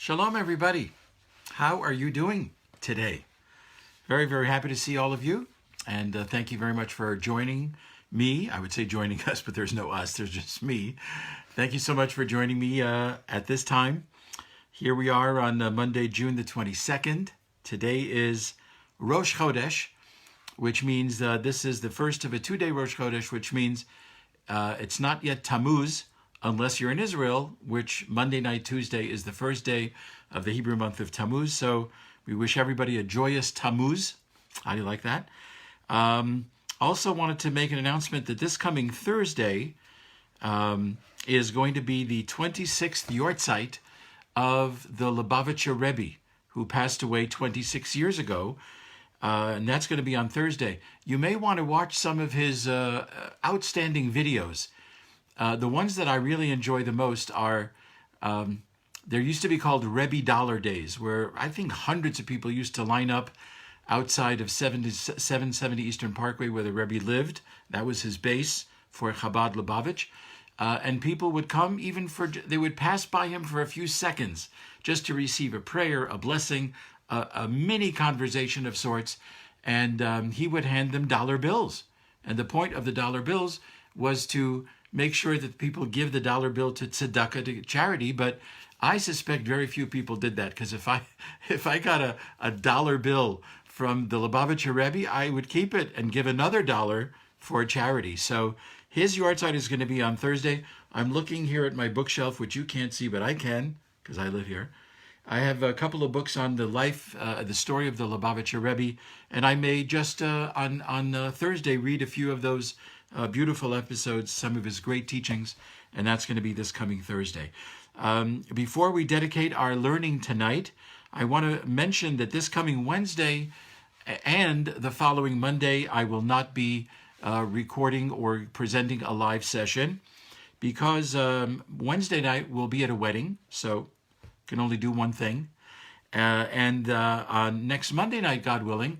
Shalom, everybody. How are you doing today? Very, very happy to see all of you. And thank you very much for joining me. I would say joining us, but there's no us. There's just me. Thank you so much for joining me at this time. Here we are on Monday, June the 22nd. Today is Rosh Chodesh, which means this is the first of a two-day Rosh Chodesh, which means it's not yet Tammuz, unless you're in Israel, which Monday night, Tuesday is the first day of the Hebrew month of Tammuz. So we wish everybody a joyous Tammuz. How do you like that? Also wanted to make an announcement that this coming Thursday is going to be the 26th Yortzeit of the Lubavitcher Rebbe, who passed away 26 years ago. And that's going to be on Thursday. You may want to watch some of his outstanding videos. The ones that I really enjoy the most are, there used to be called Rebbe Dollar Days, where I think hundreds of people used to line up outside of 770 Eastern Parkway where the Rebbe lived. That was his base for Chabad Lubavitch. And people would come they would pass by him for a few seconds just to receive a prayer, a blessing, a mini conversation of sorts. And he would hand them dollar bills. And the point of the dollar bills was to make sure that people give the dollar bill to tzedakah, to charity, but I suspect very few people did that, because if I got a dollar bill from the Lubavitcher Rebbe, I would keep it and give another dollar for charity. So his Yortzeit is going to be on Thursday. I'm looking here at my bookshelf, which you can't see, but I can, because I live here. I have a couple of books on the life, the story of the Lubavitcher Rebbe, and I may just on Thursday read a few of those beautiful episodes, some of his great teachings, and that's going to be this coming Thursday. Before we dedicate our learning tonight, I want to mention that this coming Wednesday and the following Monday, I will not be recording or presenting a live session, because Wednesday night we'll be at a wedding, so can only do one thing. And on next Monday night, God willing,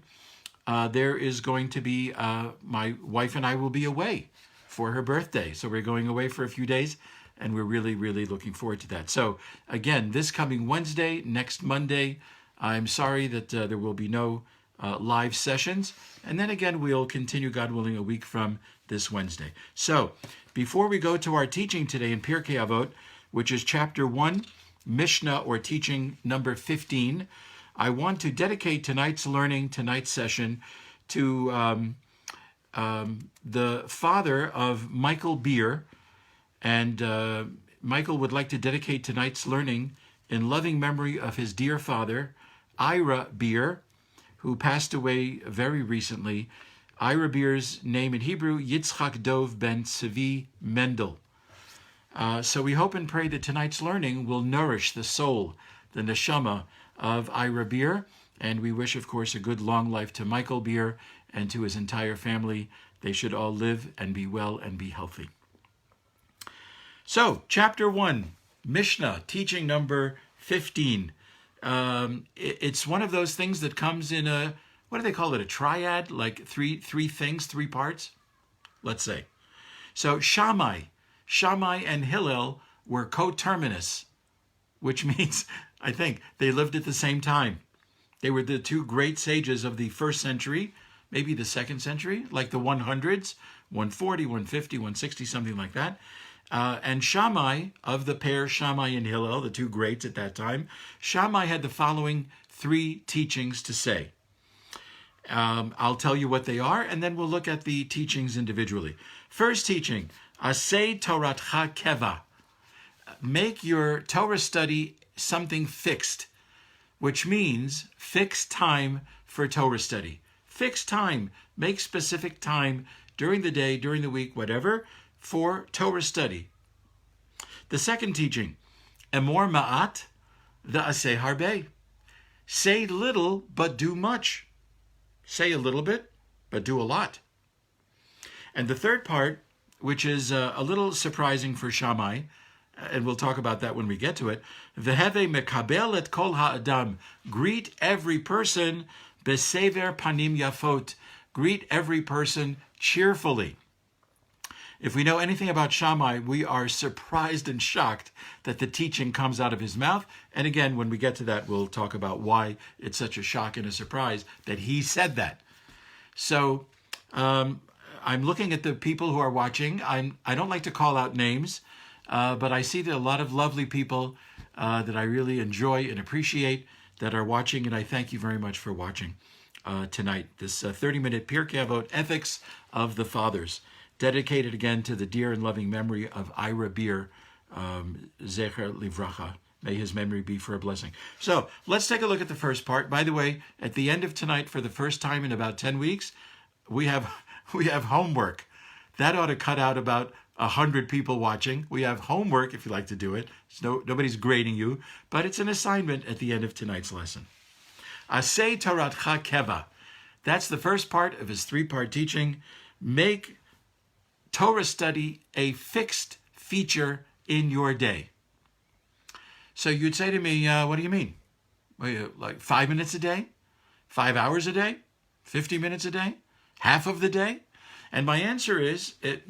there is going to be, my wife and I will be away for her birthday. So we're going away for a few days, and we're really, really looking forward to that. So again, this coming Wednesday, next Monday, I'm sorry that there will be no live sessions. And then again, we'll continue, God willing, a week from this Wednesday. So before we go to our teaching today in Pirkei Avot, which is chapter 1, Mishnah, or teaching number 15, I want to dedicate tonight's session to the father of Michael Beer. And Michael would like to dedicate tonight's learning in loving memory of his dear father, Ira Beer, who passed away very recently. Ira Beer's name in Hebrew, Yitzchak Dov ben Tzvi Mendel. So we hope and pray that tonight's learning will nourish the soul, the neshama of Ira Beer, and we wish, of course, a good long life to Michael Beer and to his entire family. They should all live and be well and be healthy. So, chapter 1, Mishnah, teaching number 15. It's one of those things that comes in a, what do they call it, a triad, like three things, three parts, let's say. So, Shammai and Hillel were coterminous, which means, I think, they lived at the same time. They were the two great sages of the first century, maybe the second century, like the 100s, 140, 150, 160, something like that. And Shammai, of the pair Shammai and Hillel, the two greats at that time, Shammai had the following three teachings to say. I'll tell you what they are, and then we'll look at the teachings individually. First teaching, Aseh Toratcha Keva. Make your Torah study something fixed, which means fixed time for Torah study. Fixed time. Make specific time during the day, during the week, whatever, for Torah study. The second teaching, Emor Ma'at v'aseh harbe. Say little, but do much. Say a little bit, but do a lot. And the third part, which is a little surprising for Shammai, and we'll talk about that when we get to it, V'heve mekabel et kol ha'adam. Greet every person, besever panim yafot. Greet every person cheerfully. If we know anything about Shammai, we are surprised and shocked that the teaching comes out of his mouth. And again, when we get to that, we'll talk about why it's such a shock and a surprise that he said that. So I'm looking at the people who are watching. I don't like to call out names, but I see that a lot of lovely people that I really enjoy and appreciate that are watching, and I thank you very much for watching tonight. This 30-minute Pirkei Avot Ethics of the Fathers, dedicated again to the dear and loving memory of Ira Beer, Zecher Livracha. May his memory be for a blessing. So let's take a look at the first part. By the way, at the end of tonight, for the first time in about 10 weeks, we have homework. That ought to cut out about 100 people watching. We have homework if you like to do it. Nobody's grading you, but it's an assignment at the end of tonight's lesson. Aseh Toratcha Keva. That's the first part of his 3-part teaching. Make Torah study a fixed feature in your day. So you'd say to me, what do you mean? Like 5 minutes a day? 5 hours a day? 50 minutes a day? Half of the day? And my answer is, it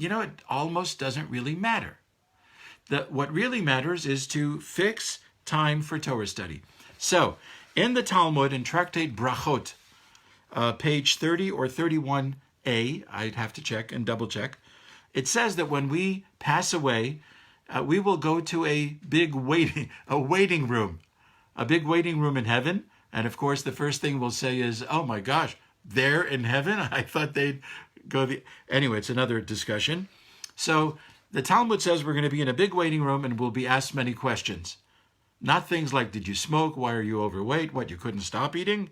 almost doesn't really matter. What really matters is to fix time for Torah study. So, in the Talmud, in Tractate Brachot, page 30 or 31a, I'd have to check and double check, it says that when we pass away, we will go to a waiting room in heaven. And of course, the first thing we'll say is, oh my gosh, they're in heaven? I thought they'd go Anyway, it's another discussion. So the Talmud says we're going to be in a big waiting room and we'll be asked many questions. Not things like, did you smoke? Why are you overweight? What, you couldn't stop eating?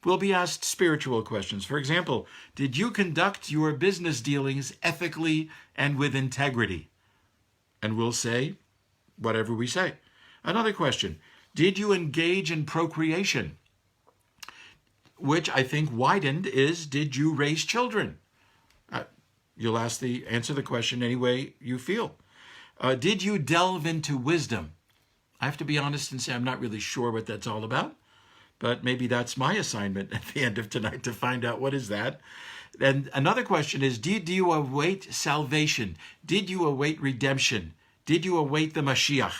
We'll be asked spiritual questions. For example, did you conduct your business dealings ethically and with integrity? And we'll say whatever we say. Another question, did you engage in procreation? Which I think widened is, did you raise children? You'll answer the question any way you feel. Did you delve into wisdom? I have to be honest and say I'm not really sure what that's all about, but maybe that's my assignment at the end of tonight to find out what is that. And another question is, did you await salvation? Did you await redemption? Did you await the Mashiach?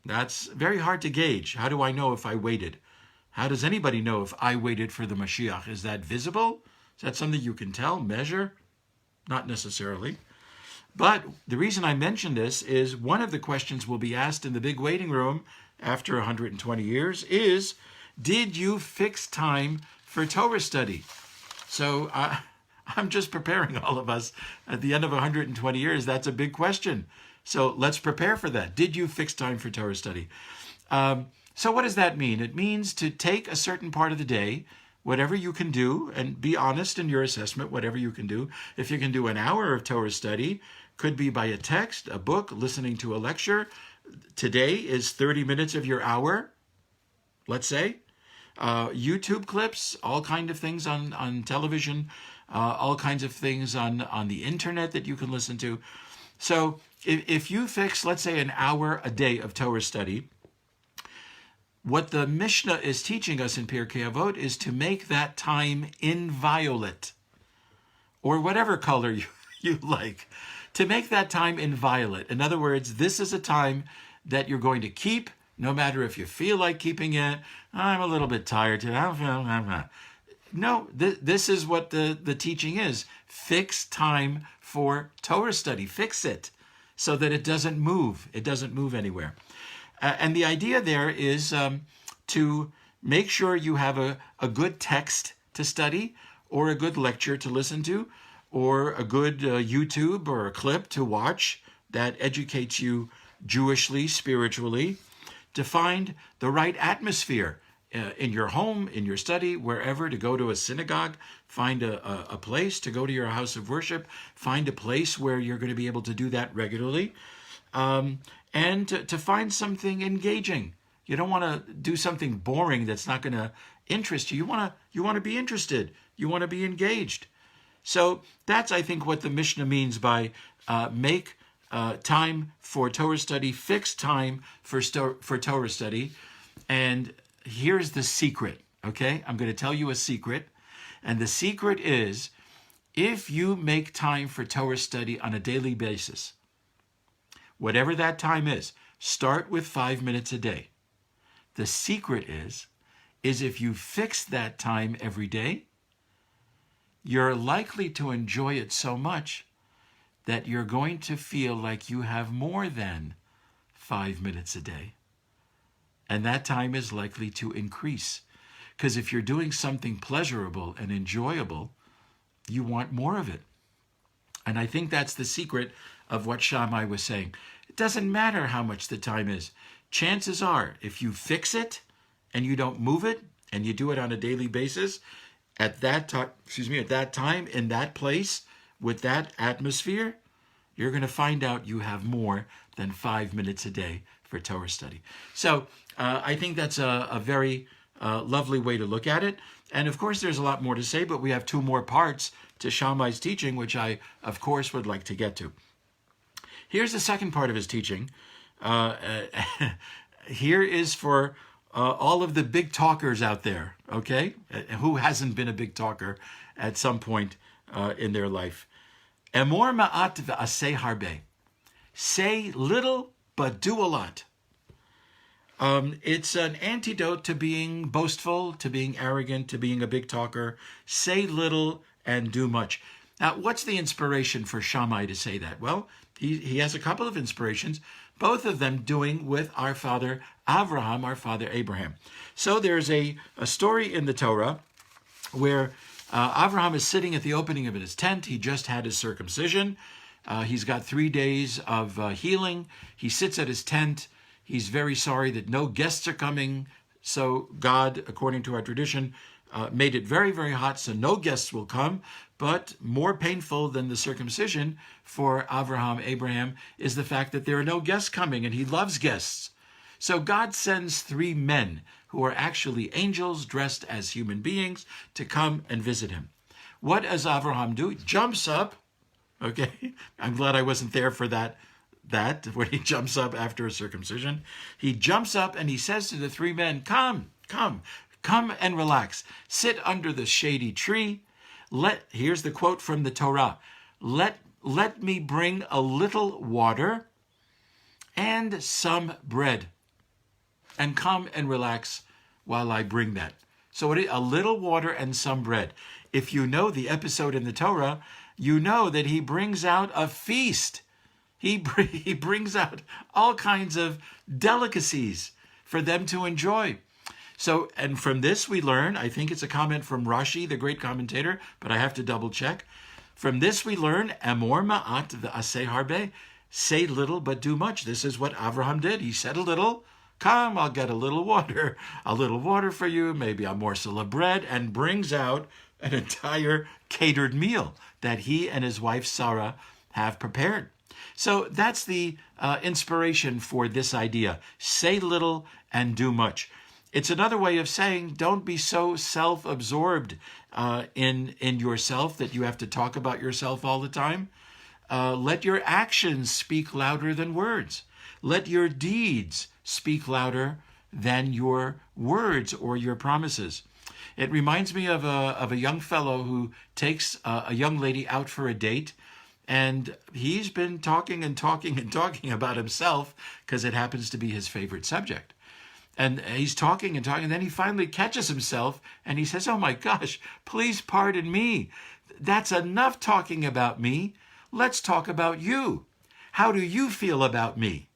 That's very hard to gauge. How do I know if I waited? How does anybody know if I waited for the Mashiach? Is that visible? Is that something you can tell, measure? Not necessarily. But the reason I mention this is one of the questions we'll be asked in the big waiting room after 120 years is, did you fix time for Torah study? So I'm just preparing all of us at the end of 120 years. That's a big question. So let's prepare for that. Did you fix time for Torah study? So what does that mean? It means to take a certain part of the day, whatever you can do, and be honest in your assessment, whatever you can do. If you can do an hour of Torah study, could be by a text, a book, listening to a lecture. Today is 30 minutes of your hour, let's say. YouTube clips, all kinds of things on television, all kinds of things on the internet that you can listen to. So if you fix, let's say, an hour a day of Torah study, what the Mishnah is teaching us in Pirkei Avot is to make that time inviolate, or whatever color you like, to make that time inviolate. In other words, this is a time that you're going to keep, no matter if you feel like keeping it. I'm a little bit tired today. No, this is what the teaching is. Fix time for Torah study. Fix it so that it doesn't move. It doesn't move anywhere. And the idea there is to make sure you have a good text to study, or a good lecture to listen to, or a good YouTube or a clip to watch that educates you Jewishly, spiritually, to find the right atmosphere in your home, in your study, wherever, to go to a synagogue, find a place to go to your house of worship, find a place where you're going to be able to do that regularly, and to find something engaging. You don't want to do something boring that's not going to interest you. You want to be interested. You want to be engaged. So that's, I think, what the Mishnah means by make time for Torah study, fix time for Torah study. And here's the secret, okay? I'm going to tell you a secret. And the secret is If you make time for Torah study on a daily basis, whatever that time is, start with 5 minutes a day. The secret is if you fix that time every day, you're likely to enjoy it so much that you're going to feel like you have more than 5 minutes a day. And that time is likely to increase. Because if you're doing something pleasurable and enjoyable, you want more of it. And I think that's the secret of what Shammai was saying. It doesn't matter how much the time is. Chances are, if you fix it and you don't move it and you do it on a daily basis, at that time, in that place, with that atmosphere, you're going to find out you have more than 5 minutes a day for Torah study. So I think that's a very lovely way to look at it. And of course, there's a lot more to say, but we have 2 more parts to Shammai's teaching, which I, of course, would like to get to. Here's the second part of his teaching. Here is for all of the big talkers out there, okay? Who hasn't been a big talker at some point in their life? Emor ma'at v'aseh harbe. Say little, but do a lot. It's an antidote to being boastful, to being arrogant, to being a big talker. Say little and do much. Now, what's the inspiration for Shammai to say that? Well, he has a couple of inspirations, both of them doing with our father Avraham, our father Abraham. So there's a story in the Torah where Avraham is sitting at the opening of his tent. He just had his circumcision. He's got 3 days of healing. He sits at his tent. He's very sorry that no guests are coming. So God, according to our tradition, made it very, very hot, so no guests will come. But more painful than the circumcision for Abraham, is the fact that there are no guests coming, and he loves guests. So God sends 3 men who are actually angels dressed as human beings to come and visit him. What does Avraham do? He jumps up. Okay, I'm glad I wasn't there for that when he jumps up after a circumcision. He jumps up and he says to the 3 men, come and relax. Sit under the shady tree. Here's the quote from the Torah. Let me bring a little water and some bread, and come and relax while I bring that. So a little water and some bread. If you know the episode in the Torah, you know that he brings out a feast. He brings out all kinds of delicacies for them to enjoy. So, and from this we learn, I think it's a comment from Rashi, the great commentator, but I have to double check. From this we learn, Amor ma'at v'aseh harbe, say little but do much. This is what Avraham did. He said a little, come, I'll get a little water for you, maybe a morsel of bread, and brings out an entire catered meal that he and his wife Sarah have prepared. So that's the inspiration for this idea. Say little and do much. It's another way of saying don't be so self-absorbed in yourself that you have to talk about yourself all the time. Let your actions speak louder than words. Let your deeds speak louder than your words or your promises. It reminds me of a young fellow who takes a young lady out for a date, and he's been talking about himself because it happens to be his favorite subject. And he's talking, and then he finally catches himself, and he says, oh my gosh, please pardon me. That's enough talking about me. Let's talk about you. How do you feel about me?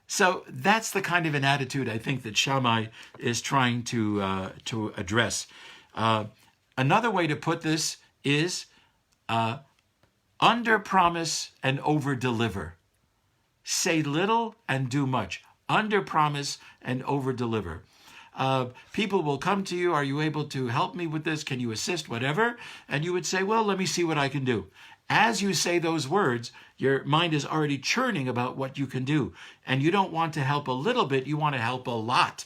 So that's the kind of an attitude I think that Shammai is trying to address. Another way to put this is under promise and over deliver. Say little and do much. Under promise and over deliver. People will come to you. Are you able to help me with this? Can you assist? Whatever. And you would say, well, let me see what I can do. As you say those words, your mind is already churning about what you can do. And you don't want to help a little bit. You want to help a lot.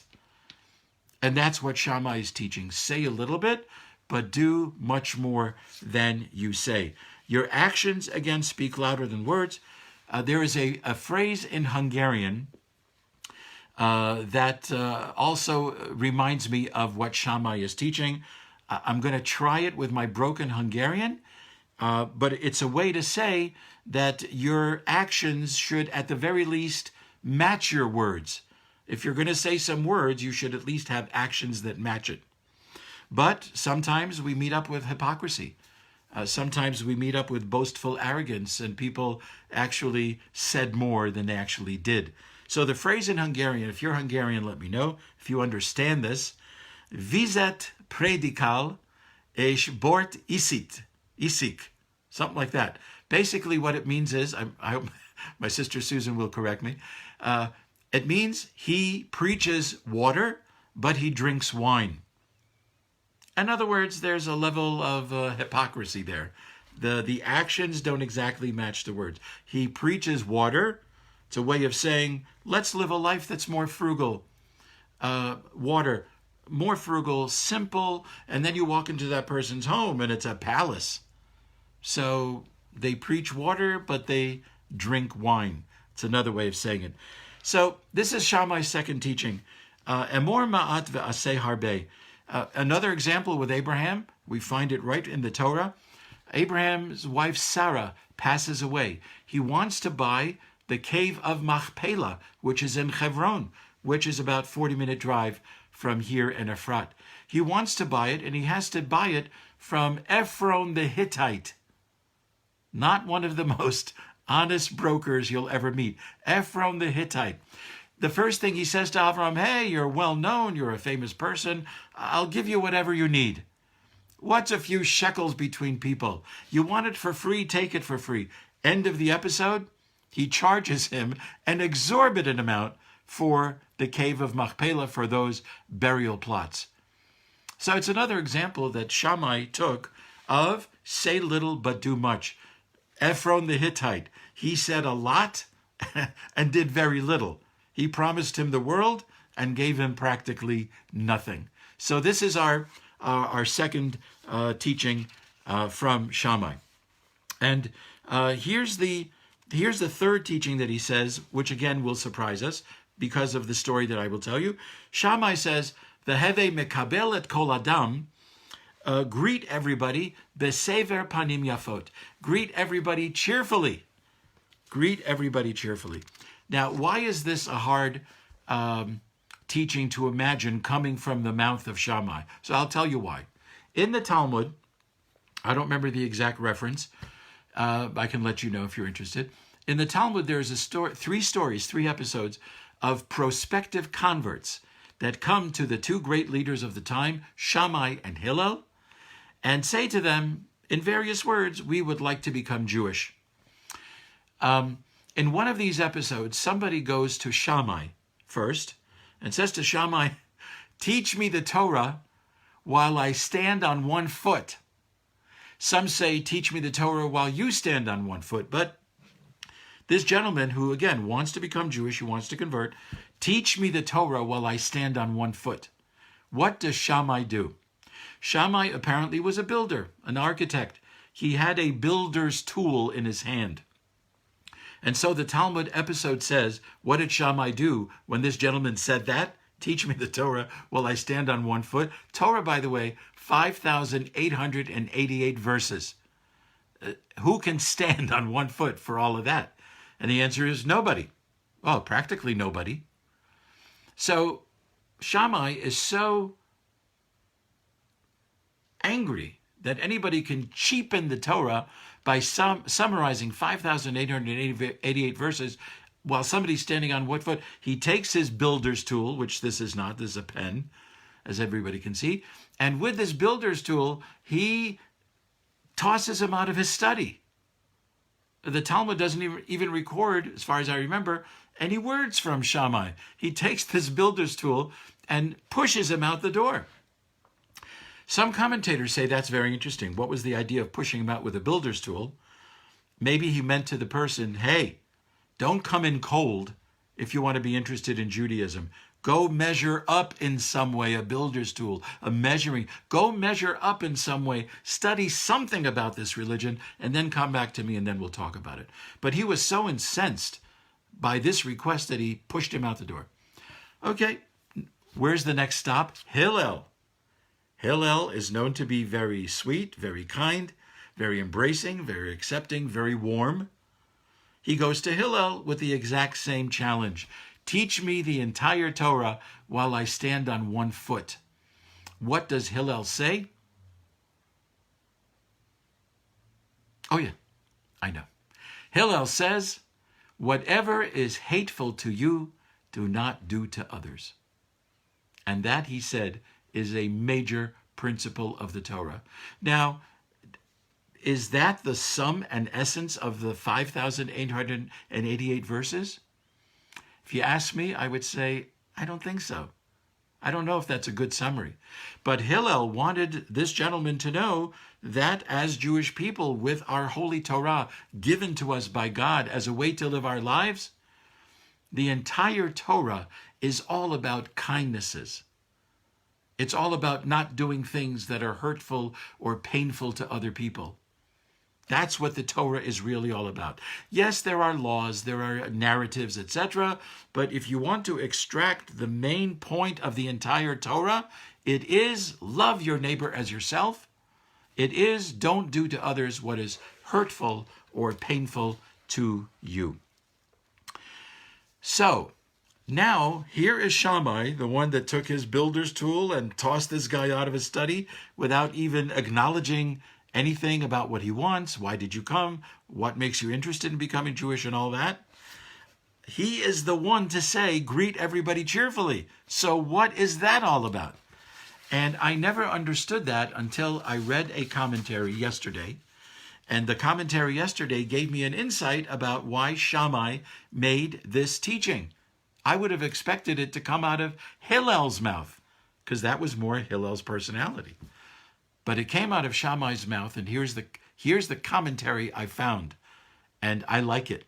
And that's what Shammai is teaching. Say a little bit, but do much more than you say. Your actions, again, speak louder than words. There is a phrase in Hungarian that also reminds me of what Shammai is teaching. I'm going to try it with my broken Hungarian, But it's a way to say that your actions should, at the very least, match your words. If you're going to say some words, you should at least have actions that match it. But sometimes we meet up with hypocrisy. Sometimes we meet up with boastful arrogance, and people actually said more than they actually did. So the phrase in Hungarian, if you're Hungarian, let me know if you understand this. Vizet predikal és bort isik. Something like that. Basically what it means is, I hope my sister Susan will correct me, it means he preaches water, but he drinks wine. In other words, there's a level of hypocrisy there. The actions don't exactly match the words. He preaches water. It's a way of saying, let's live a life that's more frugal. Water, more frugal, simple, and then you walk into that person's home and it's a palace. So they preach water, but they drink wine. It's another way of saying it. So this is Shammai's second teaching. Emor ma'at ve'aseh harbe. Another example with Abraham, we find it right in the Torah. Abraham's wife Sarah passes away. He wants to buy the cave of Machpelah, which is in Hebron, which is about 40-minute drive from here in Efrat. He wants to buy it, and he has to buy it from Ephron the Hittite. Not one of the most honest brokers you'll ever meet. Ephron the Hittite. The first thing he says to Avram, hey, you're well known, you're a famous person, I'll give you whatever you need. What's a few shekels between people? You want it for free, take it for free. End of the episode, he charges him an exorbitant amount for the cave of Machpelah, for those burial plots. So it's another example that Shammai took of say little but do much. Ephron the Hittite, he said a lot and did very little. He promised him the world and gave him practically nothing. So this is our second teaching from Shammai. And here's the third teaching that he says, which again will surprise us because of the story that I will tell you. Shammai says, "V'heve mekabel et kol adam." Greet everybody, besever panim yafot. Greet everybody cheerfully. Greet everybody cheerfully. Now, why is this a hard teaching to imagine coming from the mouth of Shammai? So I'll tell you why. In the Talmud, I don't remember the exact reference. I can let you know if you're interested. In the Talmud, there's three episodes of prospective converts that come to the two great leaders of the time, Shammai and Hillel, and say to them, in various words, we would like to become Jewish. In one of these episodes, somebody goes to Shammai first and says to Shammai, teach me the Torah while I stand on one foot. Some say, teach me the Torah while you stand on one foot. But this gentleman who, again, wants to become Jewish, who wants to convert, teach me the Torah while I stand on one foot. What does Shammai do? Shammai apparently was a builder, an architect. He had a builder's tool in his hand. And so the Talmud episode says, what did Shammai do when this gentleman said that? Teach me the Torah while I stand on one foot. Torah, by the way, 5,888 verses. Who can stand on one foot for all of that? And the answer is nobody. Well, practically nobody. So Shammai is so angry that anybody can cheapen the Torah by summarizing 5,888 verses while somebody's standing on one foot. He takes his builder's tool, which this is not, this is a pen, as everybody can see, and with this builder's tool, he tosses him out of his study. The Talmud doesn't even record, as far as I remember, any words from Shammai. He takes this builder's tool and pushes him out the door. Some commentators say that's very interesting. What was the idea of pushing him out with a builder's tool? Maybe he meant to the person, hey, don't come in cold if you want to be interested in Judaism. Go measure up in some way, a builder's tool, a measuring. Go measure up in some way, study something about this religion, and then come back to me and then we'll talk about it. But he was so incensed by this request that he pushed him out the door. Okay, where's the next stop? Hillel. Hillel is known to be very sweet, very kind, very embracing, very accepting, very warm. He goes to Hillel with the exact same challenge. Teach me the entire Torah while I stand on one foot. What does Hillel say? Oh yeah, I know. Hillel says, whatever is hateful to you, do not do to others. And that, he said, is a major principle of the Torah. Now, is that the sum and essence of the 5,888 verses? If you ask me, I would say, I don't think so. I don't know if that's a good summary. But Hillel wanted this gentleman to know that as Jewish people, with our holy Torah given to us by God as a way to live our lives, the entire Torah is all about kindnesses. It's all about not doing things that are hurtful or painful to other people. That's what the Torah is really all about. Yes, there are laws, there are narratives, etc. But if you want to extract the main point of the entire Torah, it is love your neighbor as yourself. It is don't do to others what is hurtful or painful to you. So, now here is Shammai, the one that took his builder's tool and tossed this guy out of his study without even acknowledging anything about what he wants. Why did you come? What makes you interested in becoming Jewish and all that? He is the one to say, greet everybody cheerfully. So what is that all about? And I never understood that until I read a commentary yesterday. And the commentary yesterday gave me an insight about why Shammai made this teaching. I would have expected it to come out of Hillel's mouth, because that was more Hillel's personality. But it came out of Shammai's mouth, and here's the commentary I found, and I like it.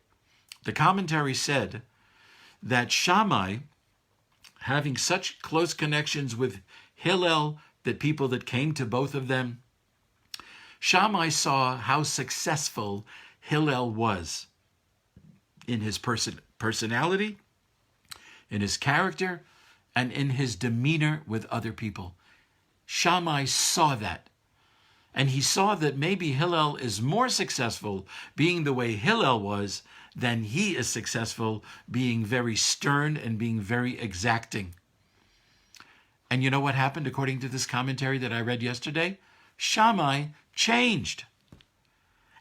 The commentary said that Shammai, having such close connections with Hillel, the people that came to both of them, Shammai saw how successful Hillel was in his personality, in his character, and in his demeanor with other people. Shammai saw that. And he saw that maybe Hillel is more successful being the way Hillel was than he is successful being very stern and being very exacting. And you know what happened according to this commentary that I read yesterday? Shammai changed.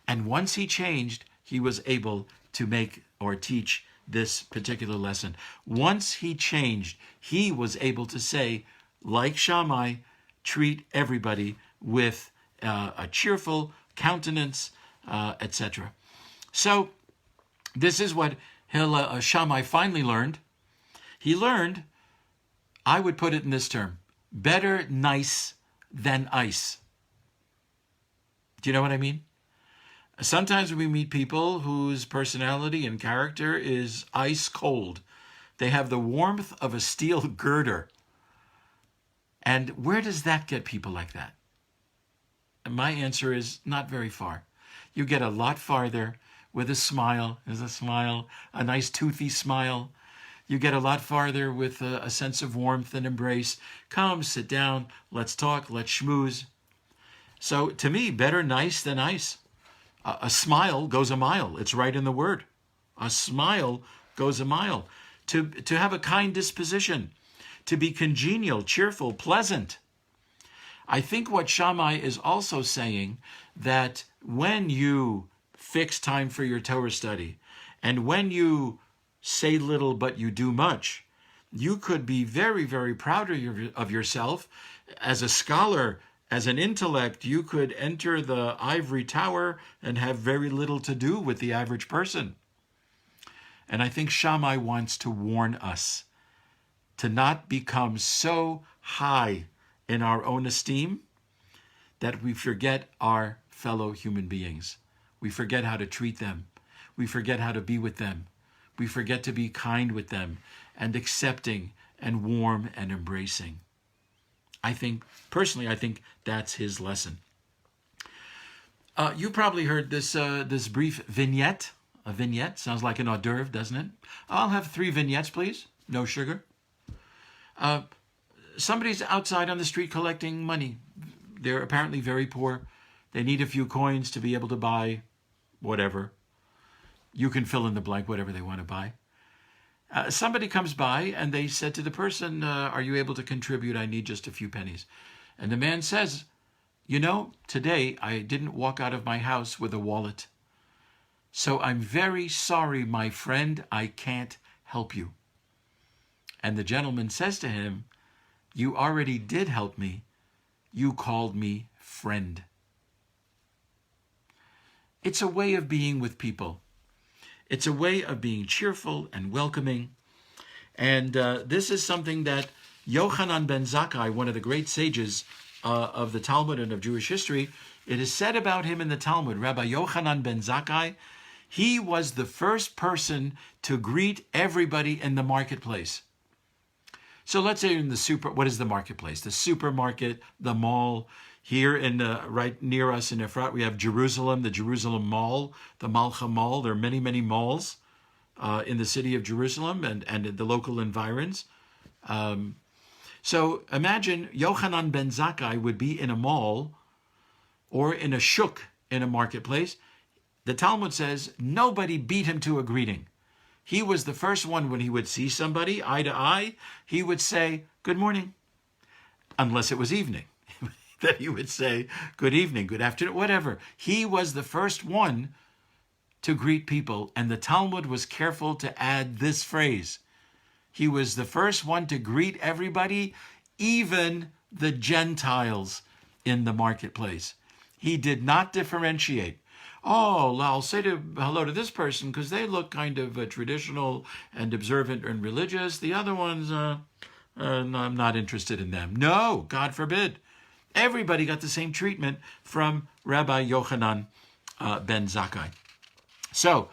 And once he changed, he was able to make or teach this particular lesson. Once he changed, he was able to say, like Shammai, treat everybody with a cheerful countenance, etc. So this is what Shammai finally learned. He learned, I would put it in this term, better nice than ice. Do you know what I mean? Sometimes we meet people whose personality and character is ice cold. They have the warmth of a steel girder. And where does that get people like that? And my answer is not very far. You get a lot farther with a smile. There's a smile, a nice toothy smile. You get a lot farther with a sense of warmth and embrace. Come, sit down, let's talk, let's schmooze. So to me, better nice than ice. A smile goes a mile. It's right in the word. A smile goes a mile. To have a kind disposition, to be congenial, cheerful, pleasant. I think what Shammai is also saying, that when you fix time for your Torah study, and when you say little but you do much, you could be very, very proud of yourself. As a scholar, as an intellect, you could enter the ivory tower and have very little to do with the average person. And I think Shammai wants to warn us to not become so high in our own esteem that we forget our fellow human beings. We forget how to treat them. We forget how to be with them. We forget to be kind with them and accepting and warm and embracing. Personally, I think that's his lesson. You probably heard this brief vignette. A vignette sounds like an hors d'oeuvre, doesn't it? I'll have 3 vignettes, please. No sugar. Somebody's outside on the street collecting money. They're apparently very poor. They need a few coins to be able to buy whatever. You can fill in the blank, whatever they want to buy. Somebody comes by and they said to the person, are you able to contribute? I need just a few pennies. And the man says, you know, today I didn't walk out of my house with a wallet. So I'm very sorry, my friend, I can't help you. And the gentleman says to him, you already did help me. You called me friend. It's a way of being with people. It's a way of being cheerful and welcoming. And this is something that Yochanan ben Zakkai, one of the great sages of the Talmud and of Jewish history, it is said about him in the Talmud, Rabbi Yochanan ben Zakkai, he was the first person to greet everybody in the marketplace. So let's say in the what is the marketplace? The supermarket, the mall. Here in right near us in Efrat, we have Jerusalem, the Jerusalem Mall, the Malcha Mall. There are many, many malls in the city of Jerusalem and in the local environs. So imagine Yochanan ben Zakkai would be in a mall or in a shuk in a marketplace. The Talmud says nobody beat him to a greeting. He was the first one when he would see somebody eye to eye, he would say, good morning, unless it was evening. That he would say, good evening, good afternoon, whatever. He was the first one to greet people, and the Talmud was careful to add this phrase. He was the first one to greet everybody, even the Gentiles in the marketplace. He did not differentiate. Oh, I'll say hello to this person because they look kind of traditional and observant and religious. The other ones, no, I'm not interested in them. No, God forbid. Everybody got the same treatment from Rabbi Yochanan ben Zakkai. So,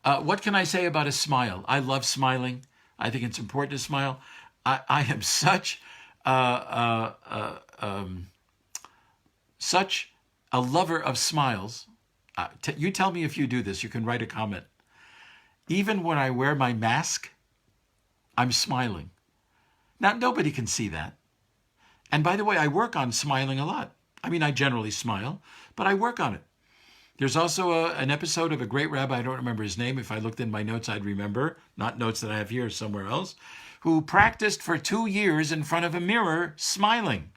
what can I say about a smile? I love smiling. I think it's important to smile. I am such a lover of smiles. You tell me if you do this. You can write a comment. Even when I wear my mask, I'm smiling. Now, nobody can see that. And by the way, I work on smiling a lot. I mean, I generally smile, but I work on it. There's also an episode of a great rabbi, I don't remember his name. If I looked in my notes, I'd remember. Not notes that I have here, somewhere else. Who practiced for 2 years in front of a mirror, smiling.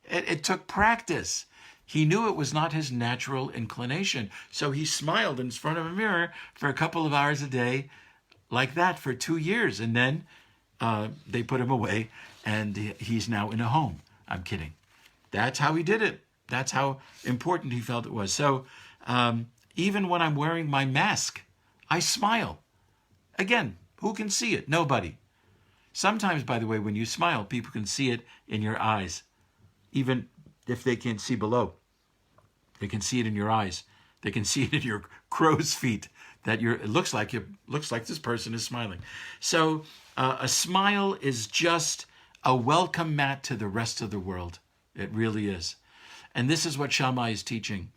It took practice. He knew it was not his natural inclination. So he smiled in front of a mirror for a couple of hours a day, like that for 2 years. And then they put him away, and he's now in a home. I'm kidding. That's how he did it. That's how important he felt it was. So even when I'm wearing my mask, I smile. Again, who can see it? Nobody. Sometimes, by the way, when you smile, people can see it in your eyes. Even if they can't see below, they can see it in your eyes. They can see it in your crow's feet. It looks like this person is smiling. So a smile is just a welcome mat to the rest of the world. It really is. And this is what Shammai is teaching.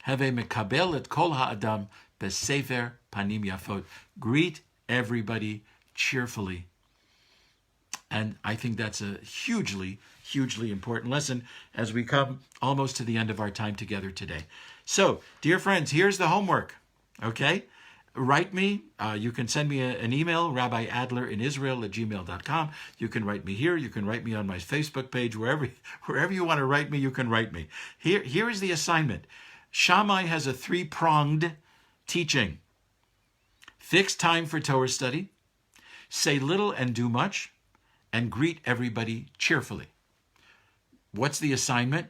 Have mekabel et kol ha'adam besefer panim yafot. Greet everybody cheerfully. And I think that's a hugely, hugely important lesson as we come almost to the end of our time together today. So, dear friends, here's the homework, okay? Write me. You can send me an email, rabbiadlerinisrael@gmail.com. You can write me here. You can write me on my Facebook page. Wherever you want to write me, you can write me. Here is the assignment. Shammai has a 3-pronged teaching. Fix time for Torah study. Say little and do much. And greet everybody cheerfully. What's the assignment?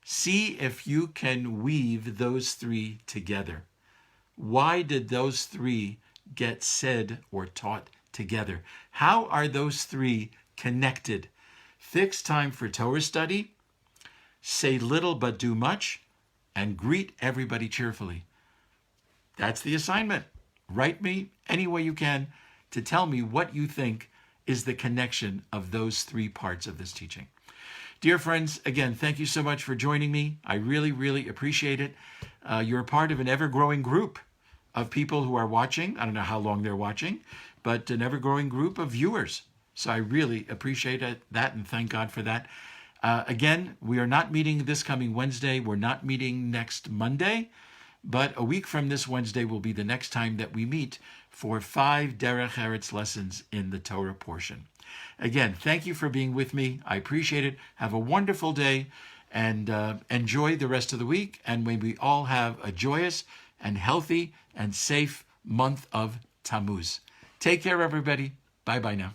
See if you can weave those 3 together. Why did those 3 get said or taught together? How are those 3 connected? Fix time for Torah study, say little but do much, and greet everybody cheerfully. That's the assignment. Write me any way you can to tell me what you think is the connection of those 3 parts of this teaching. Dear friends, again, thank you so much for joining me. I really, really appreciate it. You're part of an ever-growing group of people who are watching. I don't know how long they're watching, but an ever-growing group of viewers. So I really appreciate that and thank God for that. Again, we are not meeting this coming Wednesday. We're not meeting next Monday. But a week from this Wednesday will be the next time that we meet for 5 Derech Eretz lessons in the Torah portion. Again, thank you for being with me. I appreciate it. Have a wonderful day and enjoy the rest of the week. And may we all have a joyous and healthy and safe month of Tammuz. Take care, everybody. Bye-bye now.